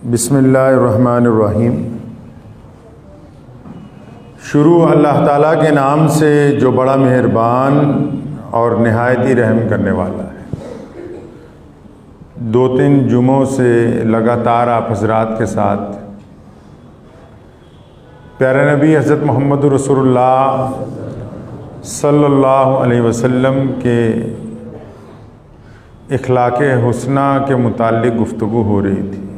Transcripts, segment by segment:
बिस्मिल्लाहिर्रहमानिर्रहीम। शुरू अल्लाह ताला के नाम से जो बड़ा मेहरबान और नहायत ही रहम करने वाला है। 2-3 जुमों से लगातार आप हज़रात के साथ प्यारे नबी हज़रत मोहम्मद रसूलुल्लाह सल्लल्लाहु अलैहि वसल्लम के इखलाक़े हुस्ना के मुताल्लिक़ गुफ्तगू हो रही थी।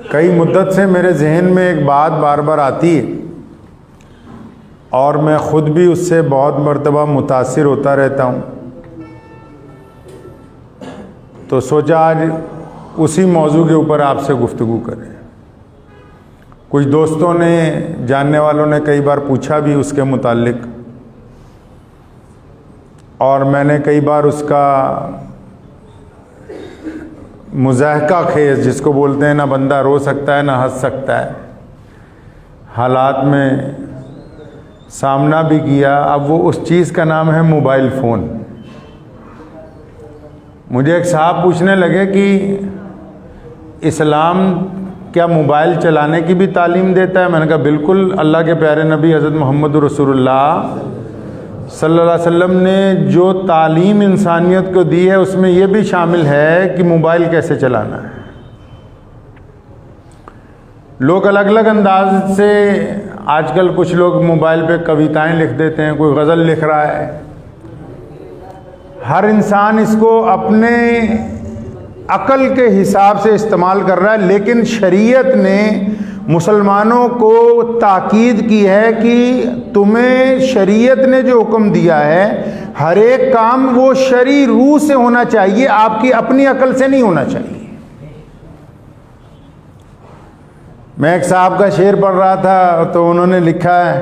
कई मुद्दत से मेरे जहन में एक बात बार बार आती है और मैं ख़ुद भी उससे बहुत मरतबा मुतासिर होता रहता हूँ, तो सोचा आज उसी मौजू के ऊपर आपसे गुफ्तगू करें। कुछ दोस्तों ने, जानने वालों ने कई बार पूछा भी उसके मुताल्लिक़, और मैंने कई बार उसका मुज़ाहका खेज़, जिसको बोलते हैं ना बंदा रो सकता है ना हंस सकता है, हालात में सामना भी किया। अब वो उस चीज़ का नाम है मोबाइल फ़ोन। मुझे एक साहब पूछने लगे कि इस्लाम क्या मोबाइल चलाने की भी तालीम देता है? मैंने कहा बिल्कुल। अल्लाह के प्यारे नबी हज़रत मोहम्मद रसूलुल्लाह सल्लल्लाहु अलैहि वसल्लम ने जो तालीम इंसानियत को दी है उसमें यह भी शामिल है कि मोबाइल कैसे चलाना है। लोग अलग अलग अंदाज से, आजकल कुछ लोग मोबाइल पे कविताएं लिख देते हैं, कोई गज़ल लिख रहा है। हर इंसान इसको अपने अकल के हिसाब से इस्तेमाल कर रहा है, लेकिन शरीयत ने मुसलमानों को ताकीद की है कि तुम्हें शरीयत ने जो हुक्म दिया है हर एक काम वो शरई रूह से होना चाहिए, आपकी अपनी अकल से नहीं होना चाहिए। मैं एक साहब का शेर पढ़ रहा था तो उन्होंने लिखा है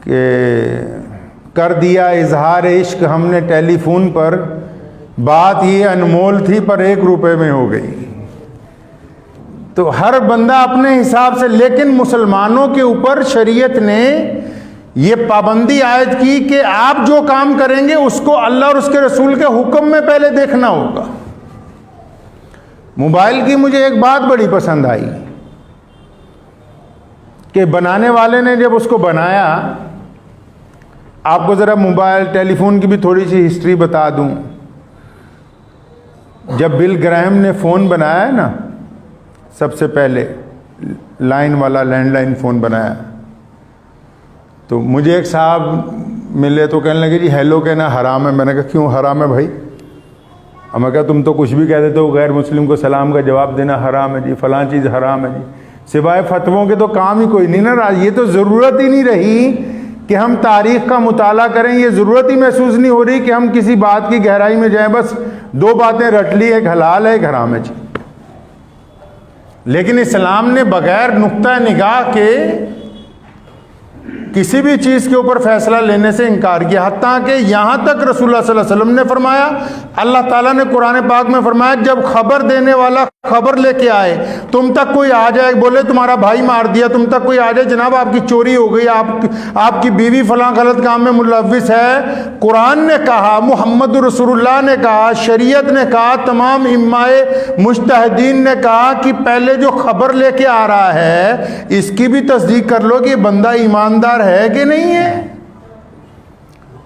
कि कर दिया इजहार इश्क हमने टेलीफोन पर, बात ये अनमोल थी पर 1 रुपए में हो गई। तो हर बंदा अपने हिसाब से, लेकिन मुसलमानों के ऊपर शरीयत ने ये पाबंदी आयद की कि आप जो काम करेंगे उसको अल्लाह और उसके रसूल के हुक्म में पहले देखना होगा। मोबाइल की मुझे एक बात बड़ी पसंद आई कि बनाने वाले ने जब उसको बनाया, आपको ज़रा मोबाइल टेलीफोन की भी थोड़ी सी हिस्ट्री बता दूं। जब बिल ग्राहम ने फ़ोन बनाया है ना, सबसे पहले लाइन वाला लैंडलाइन फ़ोन बनाया, तो मुझे एक साहब मिले तो कहने लगे जी हेलो कहना हराम है। मैंने कहा क्यों हराम है भाई? अब मैं कहा तुम तो कुछ भी कह देते हो, गैर मुस्लिम को सलाम का जवाब देना हराम है जी, फ़लाँ चीज़ हराम है जी। सिवाय फतवों के तो काम ही कोई नहीं ना। ये तो ज़रूरत ही नहीं रही कि हम तारीख़ का मुताला करें, ये ज़रूरत ही महसूस नहीं हो रही कि हम किसी बात की गहराई में जाएं। बस 2 बातें रट ली, एक हलाल है एक हराम है जी। लेकिन इस्लाम ने बगैर नुक्ता निगाह के किसी भी चीज़ के ऊपर फैसला लेने से इनकार किया। हत्ता कि यहाँ तक रसूलुल्लाह सल्लल्लाहु अलैहि वसल्लम ने फरमाया, अल्लाह ताला ने कुरान पाक में फरमाया, जब खबर देने वाला खबर लेके आए, तुम तक कोई आ जाए, बोले तुम्हारा भाई मार दिया, तुम तक कोई आ जाए, जनाब आपकी चोरी हो गई, आपकी बीवी फलां गलत काम में मुलव्विस है, कुरान ने कहा, मोहम्मद रसूलुल्लाह ने कहा, शरीयत ने कहा, तमाम इम्माए मुज्तहिदीन ने कहा कि पहले जो खबर लेके आ रहा है इसकी भी तस्दीक कर लो कि बंदा ईमानदार है कि नहीं है।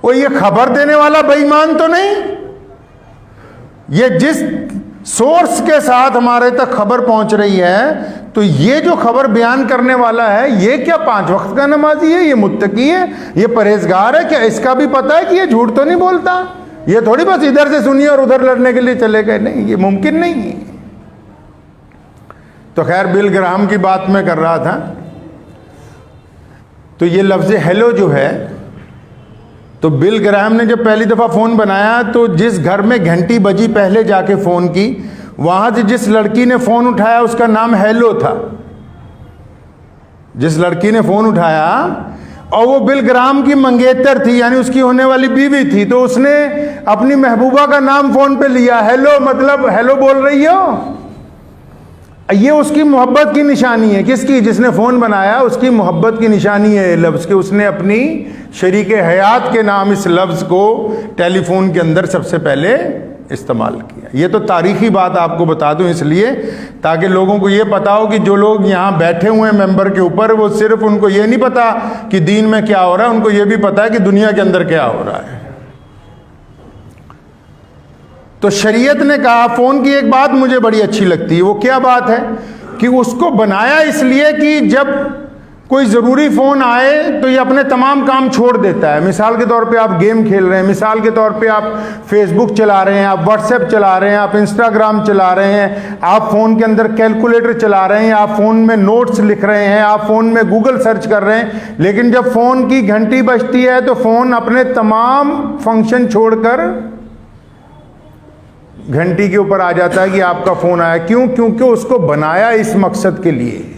वो ये खबर देने वाला बेईमान तो नहीं। ये जिस सोर्स के साथ हमारे तक खबर पहुंच रही है, तो ये जो खबर बयान करने वाला है, ये क्या 5 वक्त का नमाजी है, ये मुत्तकी है, ये परहेजगार है? क्या इसका भी पता है कि ये झूठ तो नहीं बोलता? ये थोड़ी बस इधर से सुनिए और उधर लड़ने के लिए चले गए, नहीं, ये मुमकिन नहीं है। तो खैर बिल ग्राहम की बात मैं कर रहा था। तो ये लफ्ज़ हेलो जो है, तो बिल ग्राहम ने जब पहली दफ़ा फ़ोन बनाया तो जिस घर में घंटी बजी पहले जाके फ़ोन की, वहाँ से जिस लड़की ने फ़ोन उठाया उसका नाम हेलो था। जिस लड़की ने फ़ोन उठाया और वो बिल ग्राहम की मंगेतर थी, यानी उसकी होने वाली बीवी थी, तो उसने अपनी महबूबा का नाम फ़ोन पे लिया। हेलो मतलब हेलो बोल रही हो। ये उसकी मोहब्बत की निशानी है। किसकी? जिसने फ़ोन बनाया उसकी मोहब्बत की निशानी है लफ्ज़ के। उसने अपनी शरीके हयात के नाम इस लफ्ज़ को टेलीफोन के अंदर सबसे पहले इस्तेमाल किया। ये तो तारीखी बात आपको बता दूं इसलिए ताकि लोगों को ये पता हो कि जो लोग यहाँ बैठे हुए हैं मेंबर के ऊपर, वो सिर्फ उनको ये नहीं पता कि दीन में क्या हो रहा है, उनको ये भी पता है कि दुनिया के अंदर क्या हो रहा है। तो शरीयत ने कहा, फ़ोन की एक बात मुझे बड़ी अच्छी लगती है। वो क्या बात है कि उसको बनाया इसलिए कि जब कोई ज़रूरी फ़ोन आए तो ये अपने तमाम काम छोड़ देता है। मिसाल के तौर पे आप गेम खेल रहे हैं, मिसाल के तौर पे आप फेसबुक चला रहे हैं, आप व्हाट्सएप चला रहे हैं, आप इंस्टाग्राम चला रहे हैं, आप फ़ोन के अंदर कैलकुलेटर चला रहे हैं, आप फ़ोन में नोट्स लिख रहे हैं, आप फ़ोन में गूगल सर्च कर रहे हैं। लेकिन जब फ़ोन की घंटी बजती है तो फ़ोन अपने तमाम फंक्शन छोड़कर घंटी के ऊपर आ जाता है कि आपका फ़ोन आया। क्यों? क्योंकि उसको बनाया इस मकसद के लिए।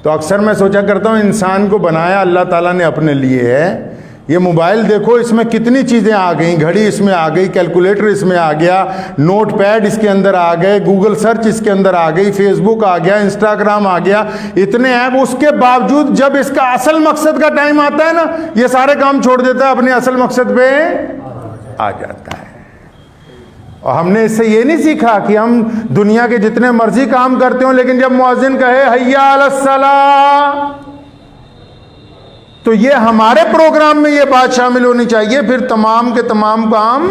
तो अक्सर मैं सोचा करता हूँ, इंसान को बनाया अल्लाह ताला ने अपने लिए है। ये मोबाइल देखो, इसमें कितनी चीज़ें आ गई, घड़ी इसमें आ गई, कैलकुलेटर इसमें आ गया, नोटपैड इसके अंदर आ गए, गूगल सर्च इसके अंदर आ गई, फेसबुक आ गया, इंस्टाग्राम आ गया, इतने ऐप। उसके बावजूद जब इसका असल मकसद का टाइम आता है ना, ये सारे काम छोड़ देता है, अपने असल मकसद पे आ जाता है। और हमने इससे ये नहीं सीखा कि हम दुनिया के जितने मर्जी काम करते हो, लेकिन जब मुअज्जिन कहे हय्या अलस्सलाह, तो ये हमारे प्रोग्राम में ये बात शामिल होनी चाहिए। फिर तमाम के तमाम काम,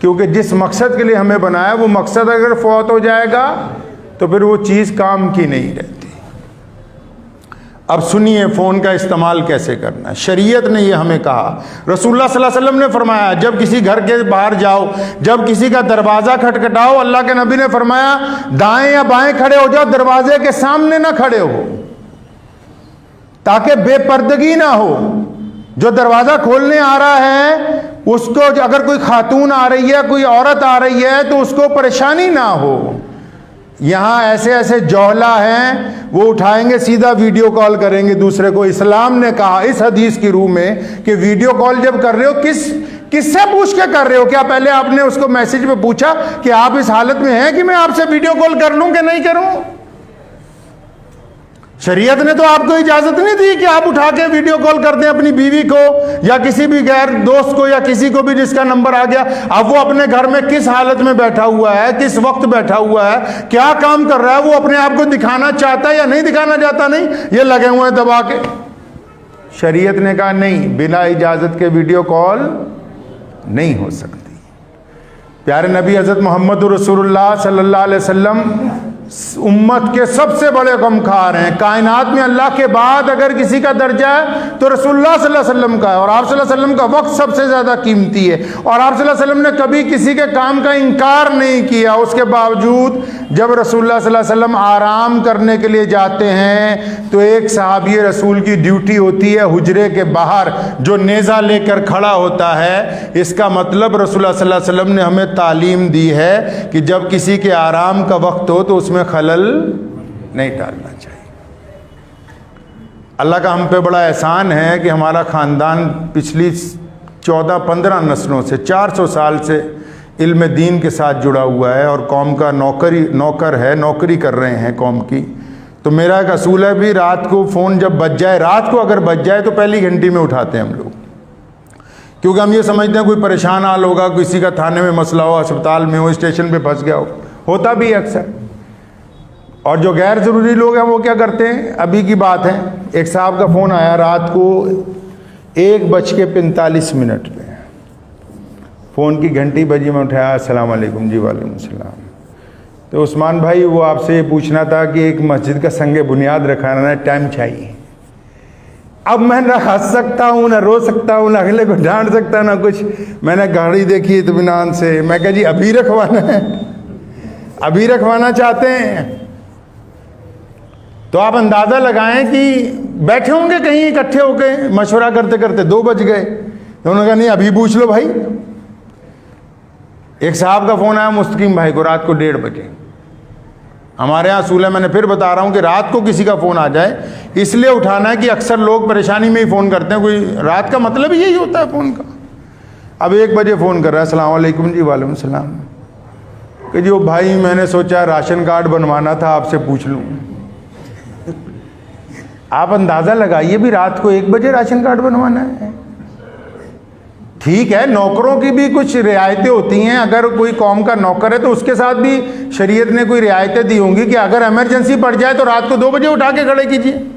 क्योंकि जिस मकसद के लिए हमें बनाया वो मकसद अगर फौत हो जाएगा तो फिर वो चीज़ काम की नहीं रहती। अब सुनिए फ़ोन का इस्तेमाल कैसे करना है। शरीयत ने ये हमें कहा, रसूलुल्लाह सल्लल्लाहु अलैहि वसल्लम ने फरमाया, जब किसी घर के बाहर जाओ, जब किसी का दरवाज़ा खटखटाओ, अल्लाह के नबी ने फरमाया दाएं या बाएं खड़े हो जाओ, दरवाजे के सामने ना खड़े हो, ताकि बेपर्दगी ना हो। जो दरवाज़ा खोलने आ रहा है उसको, अगर कोई खातून आ रही है, कोई औरत आ रही है, तो उसको परेशानी ना हो। यहाँ ऐसे ऐसे जौहला हैं, वो उठाएंगे सीधा वीडियो कॉल करेंगे दूसरे को। इस्लाम ने कहा इस हदीस की रूह में कि वीडियो कॉल जब कर रहे हो किससे पूछ के कर रहे हो? क्या पहले आपने उसको मैसेज में पूछा कि आप इस हालत में हैं कि मैं आपसे वीडियो कॉल कर लूं कि नहीं करूं? शरीयत ने तो आपको इजाजत नहीं दी कि आप उठा के वीडियो कॉल कर दें अपनी बीवी को या किसी भी गैर दोस्त को या किसी को भी जिसका नंबर आ गया। अब वो अपने घर में किस हालत में बैठा हुआ है, किस वक्त बैठा हुआ है, क्या काम कर रहा है, वो अपने आप को दिखाना चाहता है या नहीं दिखाना चाहता, नहीं, ये लगे हुए हैं दबा के। शरीयत ने कहा नहीं, बिना इजाजत के वीडियो कॉल नहीं हो सकती। प्यारे नबी हज़रत मोहम्मद रसूलुल्लाह सल्लल्लाहु अलैहि वसल्लम उम्मत के सबसे बड़े गमखार हैं। कायनात में अल्लाह के बाद अगर किसी का दर्जा है तो रसूलुल्लाह सल्लल्लाहु अलैहि वसल्लम का है, और आप सल्लल्लाहु अलैहि वसल्लम का वक्त सबसे ज़्यादा कीमती है। और आप सल्लल्लाहु अलैहि वसल्लम ने कभी किसी के काम का इनकार नहीं किया। उसके बावजूद जब रसूलुल्लाह सल्लल्लाहु अलैहि वसल्लम आराम करने के लिए जाते हैं तो एक सहाबी रसूल की ड्यूटी होती है हुजरे के बाहर जो नेज़ा लेकर खड़ा होता है। इसका मतलब रसूलुल्लाह सल्लल्लाहु अलैहि वसल्लम ने हमें तालीम दी है कि जब किसी के आराम का वक्त हो तो उसमें खलल नहीं डालना चाहिए। अल्लाह का हम पे बड़ा एहसान है कि हमारा ख़ानदान पिछली 14-15 नस्लों से 400 साल से इल्म दीन के साथ जुड़ा हुआ है और कौम का नौकर है, नौकरी कर रहे हैं कौम की। तो मेरा एक असूल है भी, रात को फ़ोन जब बज जाए, रात को अगर बज जाए तो पहली घंटी में उठाते हैं हम लोग, क्योंकि हम ये समझते हैं कोई परेशान हाल होगा, किसी का थाने में मसला हो, अस्पताल में हो, स्टेशन पे फंस गया हो, होता भी है अक्सर। और जो गैर ज़रूरी लोग हैं वो क्या करते हैं, अभी की बात है, एक साहब का फ़ोन आया रात को 1:45 पे, फ़ोन की घंटी बजी, मैं उठाया, अस्सलाम वालेकुम। जी वालेकुम सलाम। तो उस्मान भाई वो आपसे ये पूछना था कि एक मस्जिद का संगे बुनियाद रखाना है, टाइम चाहिए। अब मैं ना हंस सकता हूँ, ना रो सकता हूँ, ना अगले को डांट सकता, ना कुछ। मैंने गाड़ी देखी इत्मीनान से, मैं कहा जी अभी रखवाना है, अभी रखवाना चाहते हैं तो आप अंदाज़ा लगाएं कि बैठे होंगे कहीं इकट्ठे होकर मशवरा करते करते 2 बज गए। तो उन्होंने कहा नहीं अभी पूछ लो भाई। एक साहब का फ़ोन आया मुस्तकीम भाई को रात को 1:30 बजे। हमारे यहाँ असूल है, मैंने फिर बता रहा हूँ कि रात को किसी का फ़ोन आ जाए इसलिए उठाना है कि अक्सर लोग परेशानी में ही फ़ोन करते हैं, कोई रात का मतलब ही यही होता है फ़ोन का। अब 1 बजे फ़ोन कर रहा है, अस्सलाम वालेकुम। जी वालेकुम सलाम। कि जो भाई मैंने सोचा राशन कार्ड बनवाना था आपसे पूछ लूँ। आप अंदाज़ा लगाइए भी रात को 1 बजे राशन कार्ड बनवाना है। ठीक है, नौकरों की भी कुछ रियायतें होती हैं। अगर कोई कौम का नौकर है तो उसके साथ भी शरीयत ने कोई रियायतें दी होंगी कि अगर इमरजेंसी पड़ जाए तो रात को 2 बजे उठा के खड़े कीजिए।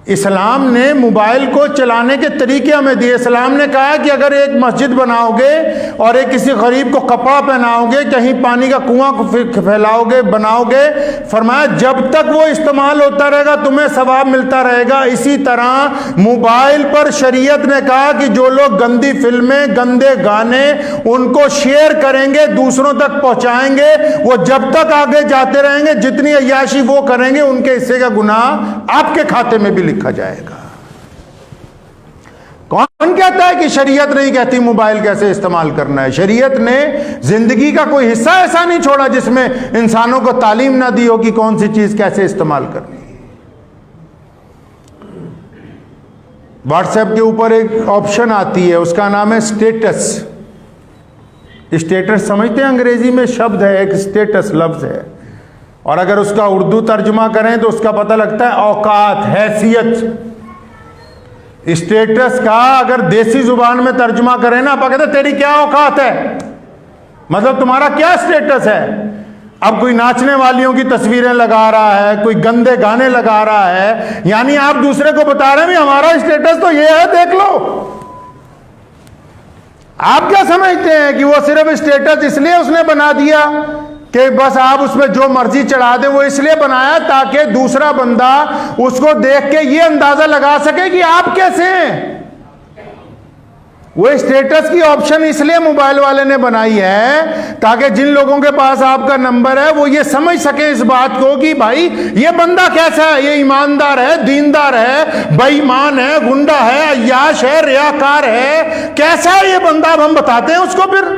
इस्लाम ने मोबाइल को चलाने के तरीके हमें दिए। इस्लाम ने कहा कि अगर एक मस्जिद बनाओगे और एक किसी गरीब को कपड़ा पहनाओगे, कहीं पानी का कुआं फैलाओगे, बनाओगे, फरमाया जब तक वो इस्तेमाल होता रहेगा तुम्हें सवाब मिलता रहेगा। इसी तरह मोबाइल पर शरीयत ने कहा कि जो लोग गंदी फिल्में, गंदे गाने उनको शेयर करेंगे, दूसरों तक पहुंचाएंगे, वो जब तक आगे जाते रहेंगे, जितनी अय्याशी वो करेंगे उनके हिस्से का गुनाह आपके खाते में भी लिखा जाएगा। कौन कहता है कि शरीयत नहीं कहती मोबाइल कैसे इस्तेमाल करना है? शरीयत ने जिंदगी का कोई हिस्सा ऐसा नहीं छोड़ा जिसमें इंसानों को तालीम ना दी हो कि कौन सी चीज कैसे इस्तेमाल करनी है। व्हाट्सएप के ऊपर एक ऑप्शन आती है, उसका नाम है स्टेटस। स्टेटस समझते हैं? अंग्रेजी में शब्द है, एक स्टेटस लफ्ज है, और अगर उसका उर्दू तर्जुमा करें तो उसका पता लगता है औकात, हैसियत। स्टेटस का अगर देसी जुबान में तर्जुमा करें ना, आप कहते हैं तेरी क्या औकात है, मतलब तुम्हारा क्या स्टेटस है। अब कोई नाचने वालियों की तस्वीरें लगा रहा है, कोई गंदे गाने लगा रहा है, यानी आप दूसरे को बता रहे हैं भी हमारा स्टेटस तो ये है, देख लो। आप क्या समझते हैं कि वो सिर्फ स्टेटस इसलिए उसने बना दिया कि बस आप उसमें जो मर्जी चढ़ा दें? वो इसलिए बनाया ताकि दूसरा बंदा उसको देख के ये अंदाजा लगा सके कि आप कैसे हैं। वो स्टेटस की ऑप्शन इसलिए मोबाइल वाले ने बनाई है ताकि जिन लोगों के पास आपका नंबर है वो ये समझ सके इस बात को कि भाई ये बंदा कैसा है, ये ईमानदार है, दीनदार है, बेईमान है, गुंडा है, अय्याश है, रियाकार है, कैसा है ये बंदा। अब हम बताते हैं उसको। फिर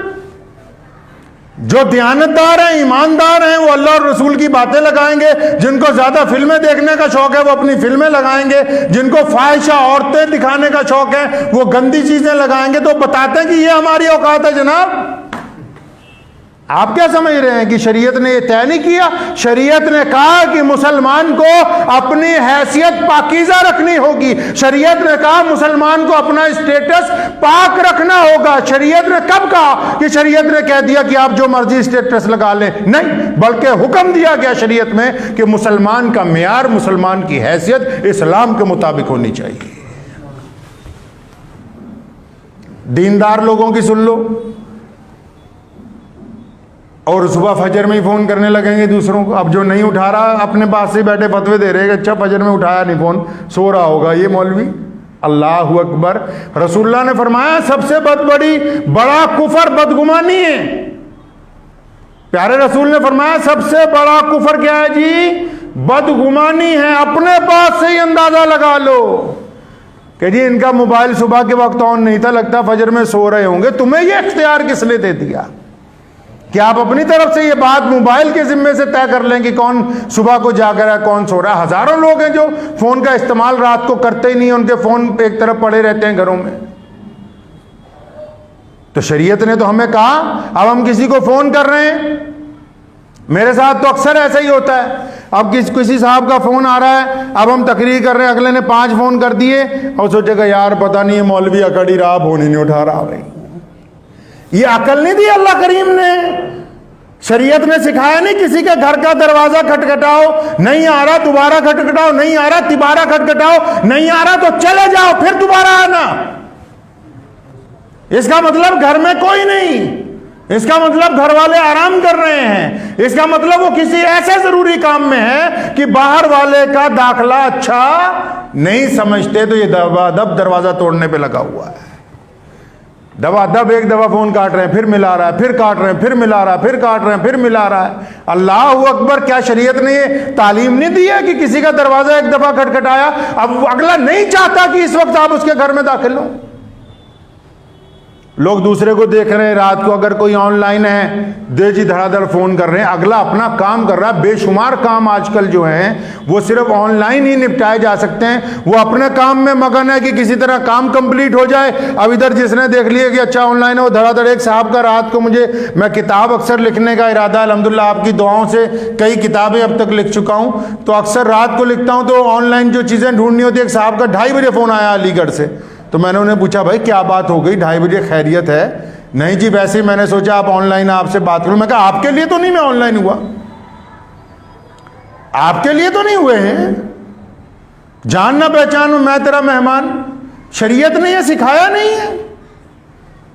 जो दयानतदार हैं, ईमानदार हैं, वो अल्लाह और रसूल की बातें लगाएंगे। जिनको ज्यादा फिल्में देखने का शौक है वो अपनी फिल्में लगाएंगे। जिनको फाहिशा औरतें दिखाने का शौक है वो गंदी चीजें लगाएंगे। तो बताते हैं कि ये हमारी औकात है जनाब। आप क्या समझ रहे हैं कि शरीयत ने यह तय नहीं किया? शरीयत ने कहा कि मुसलमान को अपनी हैसियत पाकीज़ा रखनी होगी। शरीयत ने कहा मुसलमान को अपना स्टेटस पाक रखना होगा। शरीयत ने कब कहा कि शरीयत ने कह दिया कि आप जो मर्जी स्टेटस लगा लें? नहीं, बल्कि हुक्म दिया गया शरीयत में कि मुसलमान का मियार, मुसलमान की हैसियत इस्लाम के मुताबिक होनी चाहिए। दीनदार लोगों की सुन लो, और सुबह फजर में ही फोन करने लगेंगे दूसरों को। अब जो नहीं उठा रहा अपने पास से बैठे फतवे दे रहे हैं, अच्छा फजर में उठाया नहीं फोन, सो रहा होगा ये मौलवी। अल्लाह अकबर। रसूलुल्लाह ने फरमाया सबसे बड़ा कुफर बदगुमानी है। प्यारे रसूल ने फरमाया सबसे बड़ा कुफर क्या है जी? बदगुमानी है। अपने पास से ही अंदाजा लगा लो कि जी इनका मोबाइल सुबह के वक्त ऑन नहीं था, लगता फजर में सो रहे होंगे। तुम्हें यह इख्तियार किसने दे दिया कि आप अपनी तरफ से ये बात मोबाइल के जिम्मे से तय कर लें कि कौन सुबह को जाग रहा है, कौन सो रहा है? हजारों लोग हैं जो फोन का इस्तेमाल रात को करते ही नहीं, उनके फोन एक तरफ पड़े रहते हैं घरों में। तो शरीयत ने तो हमें कहा, अब हम किसी को फोन कर रहे हैं, मेरे साथ तो अक्सर ऐसा ही होता है। अब किसी साहब का फोन आ रहा है, अब हम तकरीर कर रहे हैं, अगले ने 5 फोन कर दिए और सोचेगा यार पता नहीं ये मौलवी अकड़ी रहा, फोन ही नहीं उठा रहा। भाई ये अकल नहीं दी अल्लाह करीम ने। शरीयत ने सिखाया नहीं किसी के घर का दरवाजा खटखटाओ, नहीं आ रहा दोबारा खटखटाओ, नहीं आ रहा तिबारा खटखटाओ, नहीं आ रहा तो चले जाओ फिर दोबारा आना। इसका मतलब घर में कोई नहीं, इसका मतलब घर वाले आराम कर रहे हैं, इसका मतलब वो किसी ऐसे जरूरी काम में है कि बाहर वाले का दाखला अच्छा नहीं समझते। तो ये दबादब दरवाजा तोड़ने पे लगा हुआ है। दबादब एक दफा फोन काट रहे हैं, फिर मिला रहा है, फिर काट रहे हैं, फिर मिला रहा है, फिर काट रहे हैं, फिर मिला रहा है। अल्लाह अकबर। क्या शरीयत ने ये तालीम नहीं दी है कि किसी का दरवाजा एक दफा खटखटाया अब अगला नहीं चाहता कि इस वक्त आप उसके घर में दाखिल हो? लोग दूसरे को देख रहे हैं, रात को अगर कोई ऑनलाइन है दे जी धड़ाधड़ फोन कर रहे हैं, अगला अपना काम कर रहा है। बेशुमार काम आजकल जो हैं वो सिर्फ ऑनलाइन ही निपटाए जा सकते हैं। वो अपने काम में मगन है कि किसी तरह काम कंप्लीट हो जाए। अब इधर जिसने देख लिया कि अच्छा ऑनलाइन है वो धड़ाधड़। एक साहब का रात को मुझे, मैं किताब अक्सर लिखने का इरादा, अल्हम्दुलिल्लाह आपकी दुआओं से कई किताबें अब तक लिख चुका हूँ, तो अक्सर रात को लिखता हूँ तो ऑनलाइन जो चीज़ें ढूंढनी होती है। एक साहब का 2:30 बजे फ़ोन आया अलीगढ़ से, तो मैंने उन्हें पूछा भाई क्या बात हो गई, 2:30 बजे खैरियत है? नहीं जी वैसे ही मैंने सोचा आप ऑनलाइन आपसे बात करूं। मैं कहा आपके लिए तो नहीं मैं ऑनलाइन हुआ, आपके लिए तो नहीं हुए हैं, जान ना पहचान मैं तेरा मेहमान। शरीयत ने यह सिखाया नहीं है,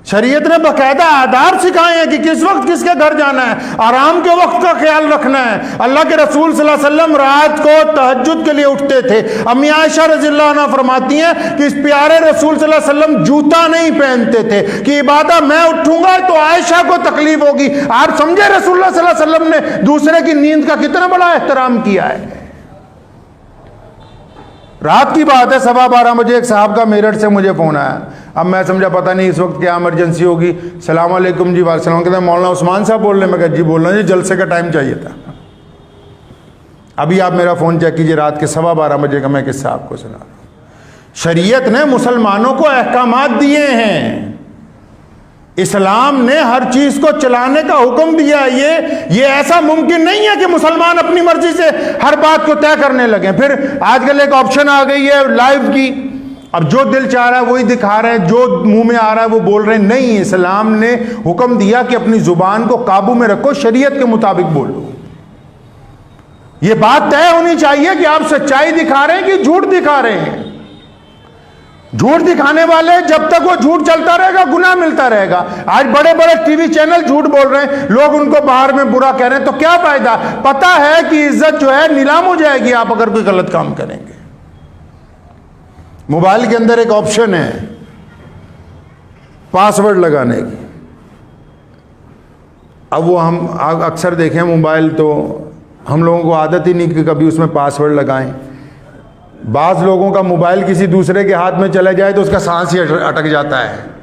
शरीयत ने बाकायदा आदाब सिखाए हैं कि किस वक्त किसके घर जाना है, आराम के वक्त का ख्याल रखना है। अल्लाह के रसूल सल्लल्लाहु अलैहि वसल्लम रात को तहज्जुद के लिए उठते थे। अम्मी आयशा रज़ियल्लाहु अन्हा फरमाती हैं कि इस प्यारे रसूल सल्लल्लाहु अलैहि वसल्लम जूता नहीं पहनते थे कि इबादत मैं उठूंगा तो आयशा को तकलीफ होगी। आप समझे रसूलुल्लाह सल्लल्लाहु अलैहि वसल्लम ने दूसरे की नींद का कितना बड़ा एहतराम किया है। रात की बात है, 12:15 बजे एक साहब का मेरठ से मुझे फ़ोन आया। अब मैं समझा पता नहीं इस वक्त क्या इमरजेंसी होगी। सलाम अलैकुम जी। वालेकुम। कहते हैं मौलाना उस्मान साहब बोल रहे हैं? मैं कहा जी बोल रहा हूँ जी, जलसे का टाइम चाहिए था। अभी आप मेरा फ़ोन चेक कीजिए, रात के 12:15 बजे का मैं किस्सा आपको सुना रहा हूँ। शरीयत ने मुसलमानों को अहकामात दिए हैं, इस्लाम ने हर चीज को चलाने का हुक्म दिया है। ये ऐसा मुमकिन नहीं है कि मुसलमान अपनी मर्जी से हर बात को तय करने लगे। फिर आजकल एक ऑप्शन आ गई है लाइव की, अब जो दिल चाह रहा है वही दिखा रहे हैं, जो मुंह में आ रहा है वो बोल रहे हैं। नहीं, इस्लाम ने हुक्म दिया कि अपनी जुबान को काबू में रखो, शरीयत के मुताबिक बोलो। ये बात तय होनी चाहिए कि आप सच्चाई दिखा रहे हैं कि झूठ दिखा रहे हैं। झूठ दिखाने वाले जब तक वो झूठ चलता रहेगा गुनाह मिलता रहेगा। आज बड़े बड़े टीवी चैनल झूठ बोल रहे हैं, लोग उनको बाहर में बुरा कह रहे हैं, तो क्या फायदा? पता है कि इज्जत जो है नीलाम हो जाएगी आप अगर कोई गलत काम करेंगे। मोबाइल के अंदर एक ऑप्शन है पासवर्ड लगाने की। अब वो हम अक्सर देखें मोबाइल तो हम लोगों को आदत ही नहीं कि कभी उसमें पासवर्ड लगाएं। बाज़ लोगों का मोबाइल किसी दूसरे के हाथ में चला जाए तो उसका सांस ही अटक जाता है।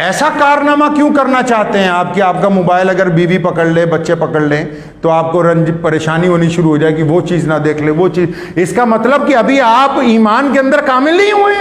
ऐसा कारनामा क्यों करना चाहते हैं आप कि आपका मोबाइल अगर बीवी पकड़ ले, बच्चे पकड़ लें तो आपको परेशानी होनी शुरू हो जाए कि वो चीज़ ना देख ले, वो चीज़। इसका मतलब कि अभी आप ईमान के अंदर कामिल नहीं हुए।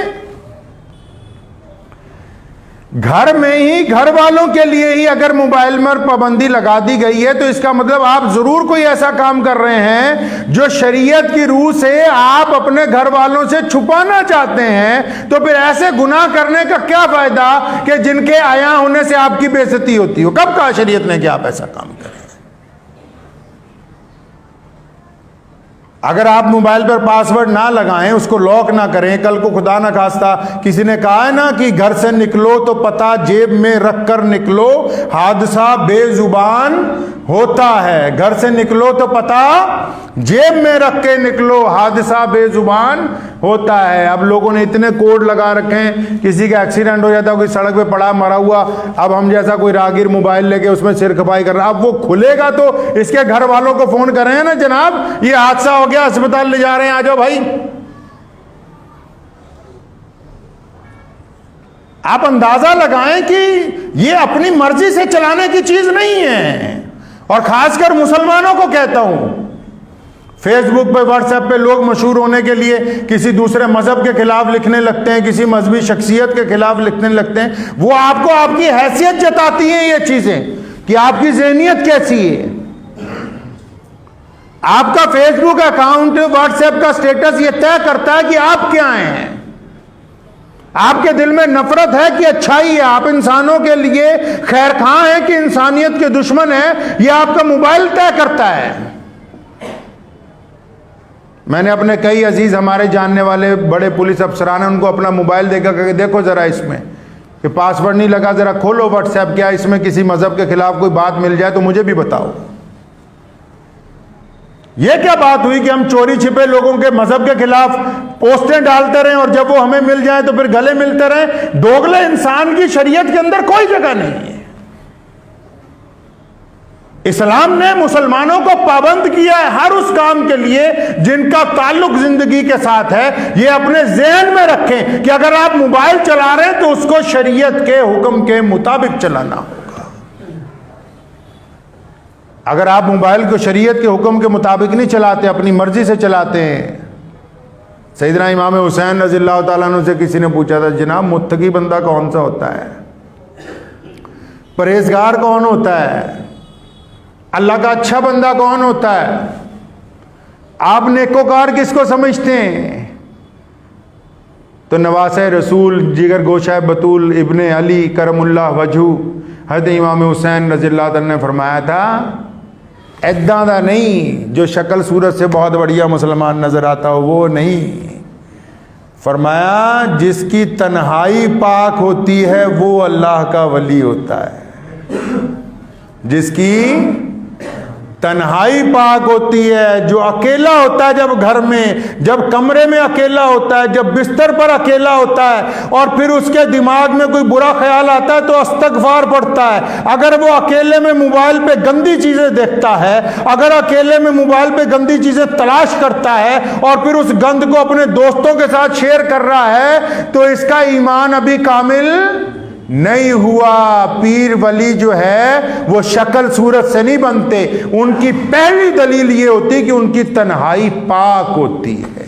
घर में ही, घर वालों के लिए ही अगर मोबाइल में पाबंदी लगा दी गई है तो इसका मतलब आप जरूर कोई ऐसा काम कर रहे हैं जो शरीयत की रूह से आप अपने घर वालों से छुपाना चाहते हैं। तो फिर ऐसे गुनाह करने का क्या फायदा कि जिनके आया होने से आपकी बेइज्जती होती हो? कब कहा शरीयत ने कि आप ऐसा काम करें? अगर आप मोबाइल पर पासवर्ड ना लगाएं, उसको लॉक ना करें, कल को खुदा ना खास्ता किसी ने कहा है ना कि घर से निकलो तो पता जेब में रख कर निकलो, हादसा बेजुबान होता है। घर से निकलो तो पता जेब में रख के निकलो, हादसा बेजुबान होता है। अब लोगों ने इतने कोड लगा रखे हैं, किसी का एक्सीडेंट हो जाता है, कोई सड़क पे पड़ा मरा हुआ, अब हम जैसा कोई राहगीर मोबाइल लेके उसमें सिर खपाई कर रहा है। अब वो खुलेगा तो इसके घर वालों को फोन कर रहे हैं ना, जनाब ये हादसा हो गया, अस्पताल ले जा रहे हैं, आ जाओ भाई। आप अंदाजा लगाएं कि ये अपनी मर्जी से चलाने की चीज नहीं है। और खासकर मुसलमानों को कहता हूं, फेसबुक पे, व्हाट्सएप पे लोग मशहूर होने के लिए किसी दूसरे मजहब के खिलाफ लिखने लगते हैं, किसी मजहबी शख्सियत के खिलाफ लिखने लगते हैं। वो आपको आपकी हैसियत जताती हैं ये चीजें कि आपकी ज़हनियत कैसी है। आपका फेसबुक अकाउंट, व्हाट्सएप का स्टेटस ये तय करता है कि आप क्या हैं। आपके दिल में नफरत है कि अच्छाई है, आप इंसानों के लिए खैरखां हैं कि इंसानियत के दुश्मन है, यह आपका मोबाइल तय करता है। मैंने अपने कई अजीज हमारे जानने वाले बड़े पुलिस अफसरान हैं, उनको अपना मोबाइल देकर कहा देखो जरा इसमें कि पासवर्ड नहीं लगा, जरा खोलो व्हाट्सएप, क्या इसमें किसी मजहब के खिलाफ कोई बात मिल जाए तो मुझे भी बताओ। यह क्या बात हुई कि हम चोरी छिपे लोगों के मजहब के खिलाफ पोस्टें डालते रहे और जब वो हमें मिल जाए तो फिर गले मिलते रहे? दोगले इंसान की शरीयत के अंदर कोई जगह नहीं है। इस्लाम ने मुसलमानों को पाबंद किया है हर उस काम के लिए जिनका ताल्लुक जिंदगी के साथ है। ये अपने ज़हन में रखें कि अगर आप मोबाइल चला रहे हैं तो उसको शरीयत के हुक्म के मुताबिक चलाना होगा। अगर आप मोबाइल को शरीयत के हुक्म के मुताबिक नहीं चलाते, अपनी मर्जी से चलाते हैं। सैयदना इमाम हुसैन रज़ियल्लाहु ताला अन्हु से किसी ने पूछा था, जनाब मुत्तकी बंदा कौन सा होता है, परहेजगार कौन होता है, अल्लाह का अच्छा बंदा कौन होता है, आप नेकोकार किसको समझते हैं? तो नवासे रसूल जिगर गोशा बतूल इब्ने अली करमुल्लाह वजहू हज़रत इमाम हुसैन रज़ियल्लाहु अन्हु ने फरमाया था, ऐदा दा नहीं जो शक्ल सूरत से बहुत बढ़िया मुसलमान नज़र आता हो, वो नहीं। फरमाया जिसकी तन्हाई पाक होती है वो अल्लाह का वली होता है। जिसकी तन्हाई पाक होती है, जो अकेला होता है, जब घर में, जब कमरे में अकेला होता है, जब बिस्तर पर अकेला होता है और फिर उसके दिमाग में कोई बुरा ख्याल आता है तो अस्तगफार पढ़ता है। अगर वो अकेले में मोबाइल पे गंदी चीजें देखता है, अगर अकेले में मोबाइल पे गंदी चीजें तलाश करता है और फिर उस गंद को अपने दोस्तों के साथ शेयर कर रहा है, तो इसका ईमान अभी कामिल नहीं हुआ। पीर वली जो है वो शक्ल सूरत से नहीं बनते, उनकी पहली दलील ये होती है कि उनकी तन्हाई पाक होती है।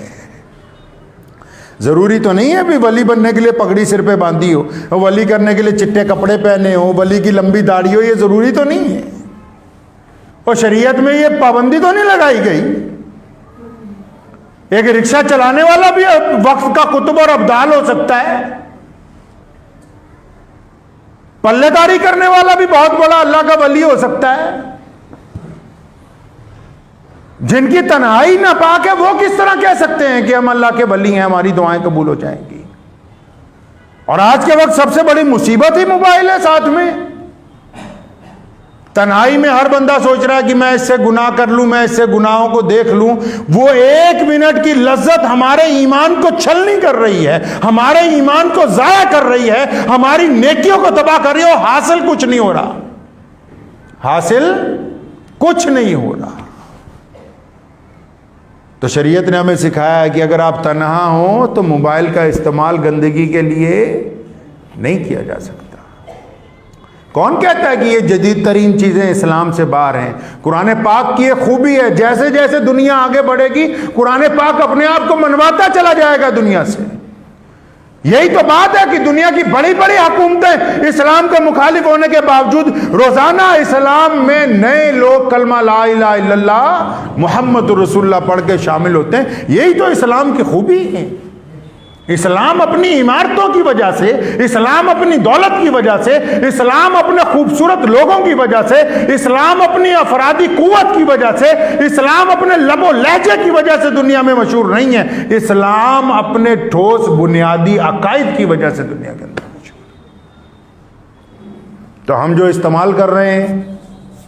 जरूरी तो नहीं है भी वली बनने के लिए पगड़ी सिर पे बांधी हो, वली करने के लिए चिट्टे कपड़े पहने हो, वली की लंबी दाढ़ी हो, ये जरूरी तो नहीं है। और शरीयत में ये पाबंदी तो नहीं लगाई गई। एक रिक्शा चलाने वाला भी वक्त का कुतुब और अब्दाल हो सकता है, पल्लेदारी करने वाला भी बहुत बड़ा अल्लाह का वली हो सकता है। जिनकी तन्हाई नापाक है वो किस तरह कह सकते हैं कि हम अल्लाह के वली हैं, हमारी दुआएं कबूल हो जाएंगी। और आज के वक्त सबसे बड़ी मुसीबत ही मोबाइल है। साथ में तन्हाई में हर बंदा सोच रहा है कि मैं इससे गुनाह कर लूं, मैं इससे गुनाहों को देख लूं। वो एक मिनट की लज्जत हमारे ईमान को छलनी कर रही है, हमारे ईमान को जाया कर रही है, हमारी नेकियों को तबाह कर रही है। और हासिल कुछ नहीं हो रहा, हासिल कुछ नहीं हो रहा। तो शरीयत ने हमें सिखाया है कि अगर आप तन्हा हो तो मोबाइल का इस्तेमाल गंदगी के लिए नहीं किया जा सकता। कौन कहता है कि ये जदीद तरीन चीजें इस्लाम से बाहर हैं? कुरान पाक की ये खूबी है, जैसे जैसे दुनिया आगे बढ़ेगी कुरान पाक अपने आप को मनवाता चला जाएगा दुनिया से। यही तो बात है कि दुनिया की बड़ी बड़ी हुकूमतें इस्लाम के मुखालिफ होने के बावजूद रोजाना इस्लाम में नए लोग कलमा ला इलाहा इल्लल्लाह मुहम्मदुर रसूलुल्लाह पढ़ के शामिल होते हैं। यही तो इस्लाम की खूबी है। इस्लाम अपनी इमारतों की वजह से, इस्लाम अपनी दौलत की वजह से, इस्लाम अपने खूबसूरत लोगों की वजह से, इस्लाम अपनी अफरादी कुव्वत की वजह से, इस्लाम अपने लबो लहजे की वजह से दुनिया में मशहूर नहीं है। इस्लाम अपने ठोस बुनियादी अकायद की वजह से दुनिया के अंदर मशहूर। तो हम जो इस्तेमाल कर रहे हैं,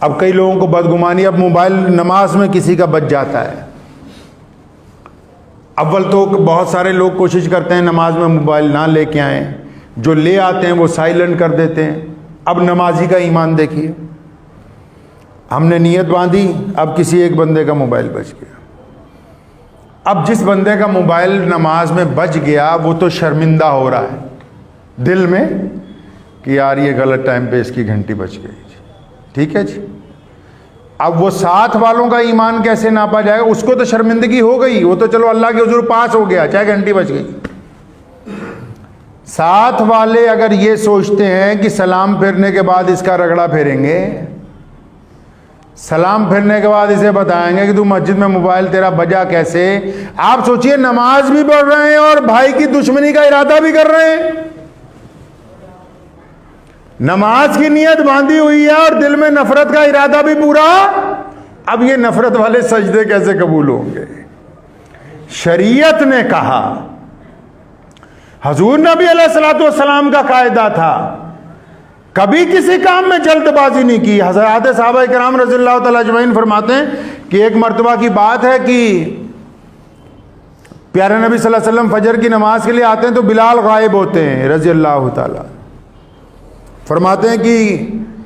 अब कई लोगों को बदगुमानी, अब मोबाइल नमाज में किसी का बच जाता है। अव्वल तो बहुत सारे लोग कोशिश करते हैं नमाज में मोबाइल ना लेके आए, जो ले आते हैं वो साइलेंट कर देते हैं। अब नमाजी का ईमान देखिए, हमने नियत बांधी, अब किसी एक बंदे का मोबाइल बच गया। अब जिस बंदे का मोबाइल नमाज में बच गया वो तो शर्मिंदा हो रहा है दिल में कि यार ये गलत टाइम पे इसकी घंटी बच गई। ठीक है जी, अब वो साथ वालों का ईमान कैसे नापा जाएगा? उसको तो शर्मिंदगी हो गई, वो तो चलो अल्लाह के हुजूर पास हो गया, चाहे घंटी बच गई। साथ वाले अगर ये सोचते हैं कि सलाम फेरने के बाद इसका रगड़ा फेरेंगे, सलाम फेरने के बाद इसे बताएंगे कि तू मस्जिद में मोबाइल तेरा बजा कैसे। आप सोचिए, नमाज भी पढ़ रहे हैं और भाई की दुश्मनी का इरादा भी कर रहे हैं। नमाज की नियत बांधी हुई है और दिल में नफरत का इरादा भी पूरा। अब ये नफरत वाले सजदे कैसे कबूल होंगे? शरीयत ने कहा, हुजूर नबी अलैहिस्सलातु वस्सलाम का कायदा था, कभी किसी काम में जल्दबाजी नहीं की। हज़रात सहाबा किराम रज़ियल्लाहु तआला अजमईन फरमाते हैं कि एक मर्तबा की बात है कि प्यारे नबी सल्लल्लाहु अलैहि वसल्लम फजर की नमाज के लिए आते हैं तो बिलाल गायब होते हैं रज़ियल्लाहु तआला। फरमाते हैं कि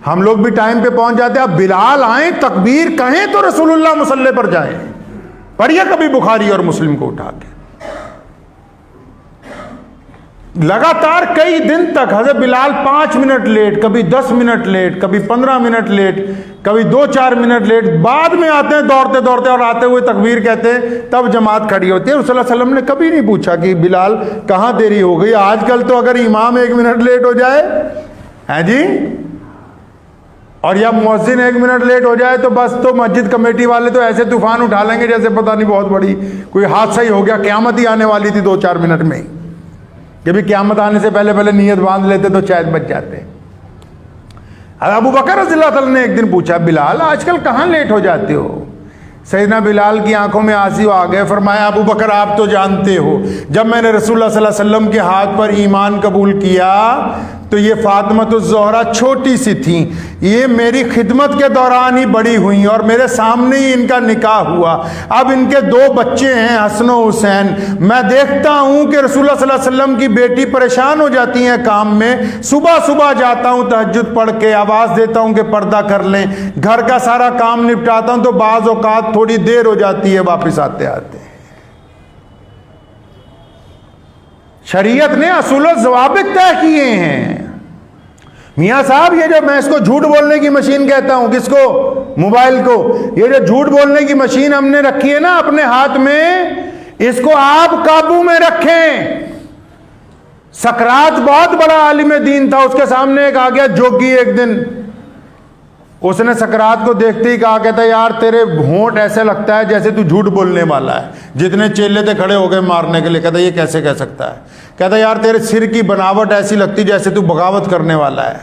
हम लोग भी टाइम पे पहुंच जाते हैं, अब बिलाल आए तकबीर कहें तो रसूलुल्लाह मुसल्ले पर जाएं। पढ़िए कभी बुखारी और मुस्लिम को उठा के। लगातार कई दिन तक हज़रत बिलाल 5 मिनट लेट, कभी 10 मिनट लेट, कभी 15 मिनट लेट, कभी 2-4 मिनट लेट, बाद में आते हैं दौड़ते दौड़ते और आते हुए तकबीर कहते हैं, तब जमात खड़ी होती है। रसूलुल्लाह सल्लल्लाहु अलैहि वसल्लम ने कभी नहीं पूछा कि बिलाल कहाँ देरी हो गई। आजकल तो अगर इमाम 1 मिनट लेट हो जाए है जी, और या मुअज्जिन 1 मिनट लेट हो जाए तो बस, तो मस्जिद कमेटी वाले तो ऐसे तूफान उठा लेंगे जैसे पता नहीं बहुत बड़ी कोई हादसा ही हो गया, क़यामत ही आने वाली थी 2-4 मिनट में ही। कि भी क़यामत आने से पहले पहले नीयत बांध लेते तो शायद बच जाते। अबू बकर रज़ियल्लाहु अन्हु ने एक दिन पूछा, बिलाल आजकल कहाँ लेट हो जाते हो? सैयदना बिलाल की आंखों में आंसू आ गए। फरमाया, अबू बकर आप तो जानते हो जब मैंने रसूलुल्लाह सल्लल्लाहु अलैहि वसल्लम के हाथ पर ईमान कबूल किया तो ये फातिमा ज़ोहरा छोटी सी थी, ये मेरी खिदमत के दौरान ही बड़ी हुई और मेरे सामने ही इनका निकाह हुआ। अब इनके 2 बच्चे हैं, हसन और हुसैन। मैं देखता हूँ कि रसूलुल्लाह सल्लल्लाहु अलैहि वसल्लम की बेटी परेशान हो जाती हैं काम में। सुबह सुबह जाता हूँ तहज्जुद पढ़ के, आवाज़ देता हूँ कि पर्दा कर लें, घर का सारा काम निपटाता हूँ तो बाज़ औक़ात थोड़ी देर हो जाती है वापस आते आते। शरीयत ने असूल व ज़वाबित तय किए हैं। मियाँ साहब, ये जो मैं इसको झूठ बोलने की मशीन कहता हूं, किसको? मोबाइल को। ये जो झूठ बोलने की मशीन हमने रखी है ना अपने हाथ में, इसको आप काबू में रखें। सकरात बहुत बड़ा आलिम दीन था, उसके सामने एक आ गया जोगी एक दिन। उसने सकरात को देखते ही कहा, कहता यार तेरे होंठ ऐसे लगता है जैसे तू झूठ बोलने वाला है। जितने चेले थे खड़े हो गए मारने के लिए। कहता ये कैसे कह सकता है? कहता यार तेरे सिर की बनावट ऐसी लगती जैसे तू बगावत करने वाला है।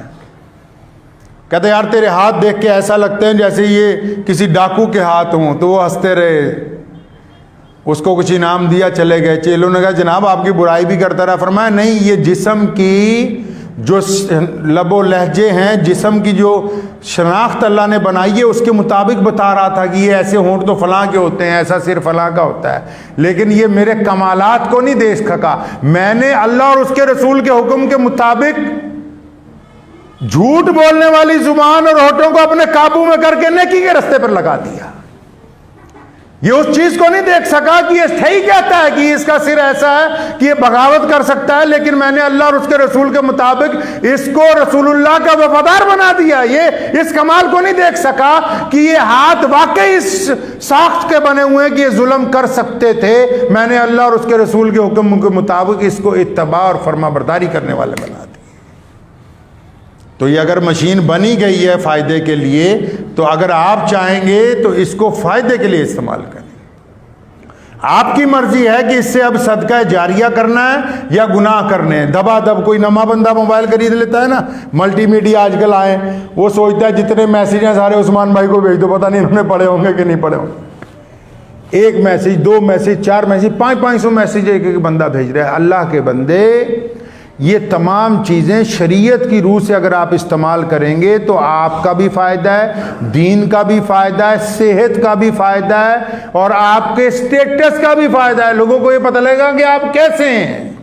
कहता यार तेरे हाथ देख के ऐसा लगते हैं जैसे ये किसी डाकू के हाथ हों। तो वो हंसते रहे, उसको कुछ इनाम दिया, चले गए। चेलों ने कहा जनाब आपकी बुराई भी करता रहा। फरमाया नहीं, ये जिस्म की जो लबो लहजे हैं, जिस्म की जो शनाख्त अल्लाह ने बनाई है उसके मुताबिक बता रहा था कि ये ऐसे होंठ तो फलां के होते हैं, ऐसा सिर फलां का होता है, लेकिन ये मेरे कमालात को नहीं देख सका। मैंने अल्लाह और उसके रसूल के हुक्म के मुताबिक झूठ बोलने वाली जुबान और होठों को अपने काबू में करके नेकी के रास्ते पर लगा दिया। ये उस चीज को नहीं देख सका कि ये सही कहता है कि इसका सिर ऐसा है कि ये बगावत कर सकता है, लेकिन मैंने अल्लाह और उसके रसूल के मुताबिक इसको रसूलुल्लाह का वफादार बना दिया। ये इस कमाल को नहीं देख सका कि ये हाथ वाकई इस साख्त के बने हुए हैं कि ये जुल्म कर सकते थे। मैंने अल्लाह और उसके रसूल के हुक्म के मुताबिक इसको इत्तबा और फर्माबरदारी करने वाले बना दिया। तो ये अगर मशीन बनी गई है फ़ायदे के लिए, तो अगर आप चाहेंगे तो इसको फ़ायदे के लिए इस्तेमाल करें। आपकी मर्जी है कि इससे अब सदका जारिया करना है या गुनाह करने हैं। दबादब कोई नमा बंदा मोबाइल खरीद लेता है ना, मल्टीमीडिया आजकल आए, वो सोचता है जितने मैसेज हैं सारे उस्मान भाई को भेज दो, पता नहीं उन्होंने पढ़े होंगे कि नहीं पढ़े होंगे। 1 मैसेज, 2 मैसेज, 4 मैसेज, 500 मैसेज एक बंदा भेज रहा है। अल्लाह के बंदे, ये तमाम चीज़ें शरीयत की रूह से अगर आप इस्तेमाल करेंगे तो आपका भी फ़ायदा है, दीन का भी फ़ायदा है, सेहत का भी फ़ायदा है और आपके स्टेटस का भी फ़ायदा है। लोगों को ये पता लगेगा कि आप कैसे हैं।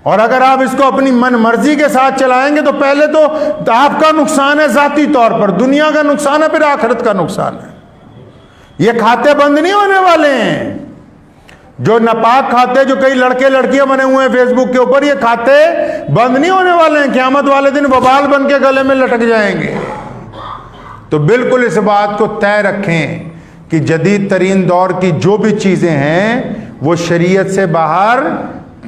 और अगर आप इसको अपनी मन मर्जी के साथ चलाएंगे तो पहले तो आपका नुकसान है ज़ाती तौर पर, दुनिया का नुकसान है, फिर आखिरत का नुकसान है। ये खाते बंद नहीं होने वाले हैं। जो नापाक खाते, जो कई लड़के लड़कियां बने हुए हैं फेसबुक के ऊपर, ये खाते बंद नहीं होने वाले हैं। क़यामत वाले दिन वबाल बन के गले में लटक जाएंगे। तो बिल्कुल इस बात को तय रखें कि जदीद तरीन दौर की जो भी चीज़ें हैं वो शरीयत से बाहर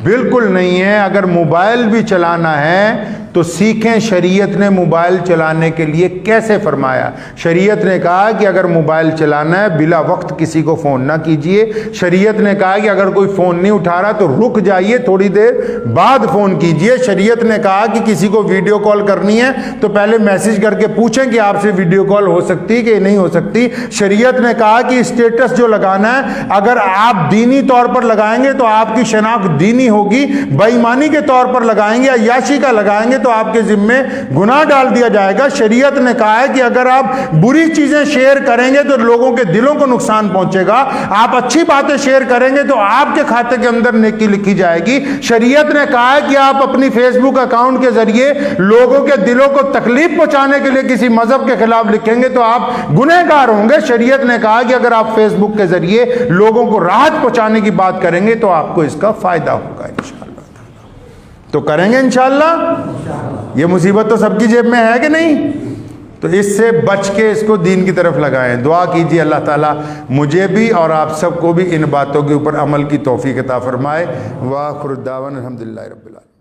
बिल्कुल नहीं है। अगर मोबाइल भी चलाना है तो सीखें शरीयत ने मोबाइल चलाने के लिए कैसे फरमाया। शरीयत ने कहा कि अगर मोबाइल चलाना है बिला वक्त किसी को फ़ोन ना कीजिए। शरीयत ने कहा कि अगर कोई फ़ोन नहीं उठा रहा तो रुक जाइए, थोड़ी देर बाद फ़ोन कीजिए। शरीयत ने कहा कि किसी को वीडियो कॉल करनी है तो पहले मैसेज करके पूछें कि आपसे वीडियो कॉल हो सकती है कि नहीं हो सकती। शरीयत ने कहा कि स्टेटस जो लगाना है अगर आप दीनी तौर पर लगाएंगे तो आपकी शनाख्त दीनी होगी, बेईमानी के तौर पर लगाएंगे, अय्याशी का लगाएंगे तो आपके जिम्मे गुनाह डाल दिया जाएगा। शरीयत ने कहा है कि अगर आप बुरी चीजें शेयर करेंगे तो लोगों के दिलों को नुकसान पहुंचेगा, आप अच्छी बातें शेयर करेंगे तो आपके खाते के अंदर नेकी लिखी जाएगी। शरीयत ने कहा है कि आप अपनी फेसबुक अकाउंट के जरिए लोगों के दिलों को तकलीफ पहुंचाने के लिए किसी मजहब के खिलाफ लिखेंगे तो आप गुनहगार होंगे। शरीयत ने कहा कि अगर आप फेसबुक के जरिए लोगों को राहत पहुंचाने की बात करेंगे तो आपको इसका फायदा होगा इंशाअल्लाह। तो करेंगे इंशाअल्लाह। ये मुसीबत तो सबकी जेब में है कि नहीं? तो इससे बच के इसको दीन की तरफ लगाएं। दुआ कीजिए अल्लाह ताला मुझे भी और आप सबको भी इन बातों के ऊपर अमल की तौफीक अता फरमाए। वाखिर दावन अल्हम्दुलिल्लाहि रब्बिल आलमीन।